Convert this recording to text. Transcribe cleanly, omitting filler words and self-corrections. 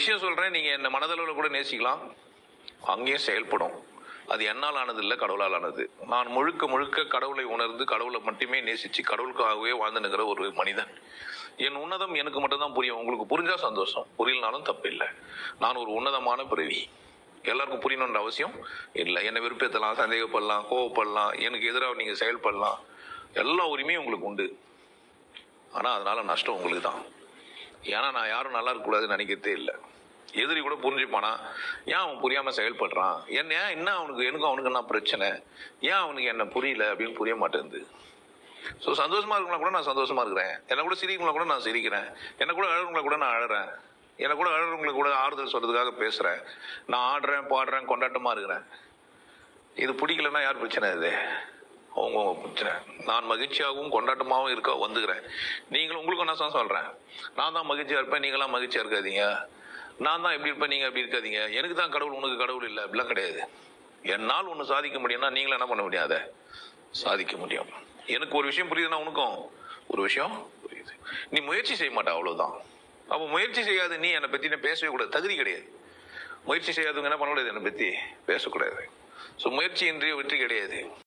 விஷயம் சொல்றேன், நீங்க என்ன மனதளவில் கூட நேசிக்கலாம், அங்கேயும் செயல்படும். அது என்னால் ஆனது இல்லை, கடவுளால் ஆனது. நான் முழுக்க முழுக்க கடவுளை உணர்ந்து கடவுளை மட்டுமே நேசிச்சு கடவுளுக்காகவே வாழ்ந்து நிற்கிற ஒரு மனிதன். என் உன்னதம் எனக்கு மட்டும்தான் புரியும். உங்களுக்கு புரிஞ்சா சந்தோஷம், புரியலனாலும் தப்பு இல்லை. நான் ஒரு உன்னதமான பிறவி. எல்லாருக்கும் புரியணுன்ற அவசியம் இல்லை. என்னை விருப்பத்தலாம், சந்தேகப்படலாம், கோவப்படலாம், எனக்கு எதிராக நீங்க செயல்படலாம், எல்லா உரிமையும் உங்களுக்கு உண்டு. ஆனா அதனால நஷ்டம் உங்களுக்கு தான். ஏன்னா நான் யாரும் நல்லா இருக்கக்கூடாதுன்னு நினைக்கிறதே இல்லை. எதிரி கூட புரிஞ்சுப்பானா, ஏன் அவன் புரியாம செயல்படுறான், என்ன அவனுக்கு எனக்கும் அவனுக்கு என்ன பிரச்சனை, ஏன் அவனுக்கு என்ன புரியல அப்படின்னு புரிய மாட்டேங்குது. ஸோ சந்தோஷமா இருக்கவங்களா கூட நான் சந்தோஷமா இருக்கிறேன், என்ன கூட சிரிக்கவங்களா கூட நான் சிரிக்கிறேன், என்ன கூட அழகவங்களா கூட நான் அழறேன், என்ன கூட அழகவங்களை கூட ஆறுதல் சொல்றதுக்காக பேசுறேன், நான் ஆடுறேன் பாடுறேன் கொண்டாட்டமா இருக்கிறேன். இது பிடிக்கலன்னா யார் பிரச்சனை? இது அவங்கவுங்க பிரச்சனை. நான் மகிழ்ச்சியாகவும் கொண்டாட்டமாகவும் இருக்க வந்துக்கிறேன். நீங்களும் உங்களுக்கும் நான் சொல்றேன், நான் தான் மகிழ்ச்சியா இருப்பேன், நீங்களாம் மகிழ்ச்சியா இருக்காதீங்க. நான் தான் எப்படி இருப்பேன், நீங்க எப்படி இருக்காதீங்க. எனக்கு தான் கடவுள், உனக்கு கடவுள் இல்லை, அப்படிலாம் கிடையாது. என்னால் ஒன்று சாதிக்க முடியும்னா நீங்களும் என்ன பண்ண முடியாத சாதிக்க முடியும். எனக்கு ஒரு விஷயம் புரியுதுன்னா உனக்கும் ஒரு விஷயம் புரியுது. நீ முயற்சி செய்ய மாட்டா, அவ்வளவுதான். அப்போ முயற்சி செய்யாது நீ என்னை பத்தி பேசவே கூடாது, தகுதி கிடையாது. முயற்சி செய்யாதவங்க என்ன பண்ணக்கூடாது, என்னை பத்தி பேசக்கூடாது. ஸோ முயற்சி இன்றைய வெற்றி கிடையாது.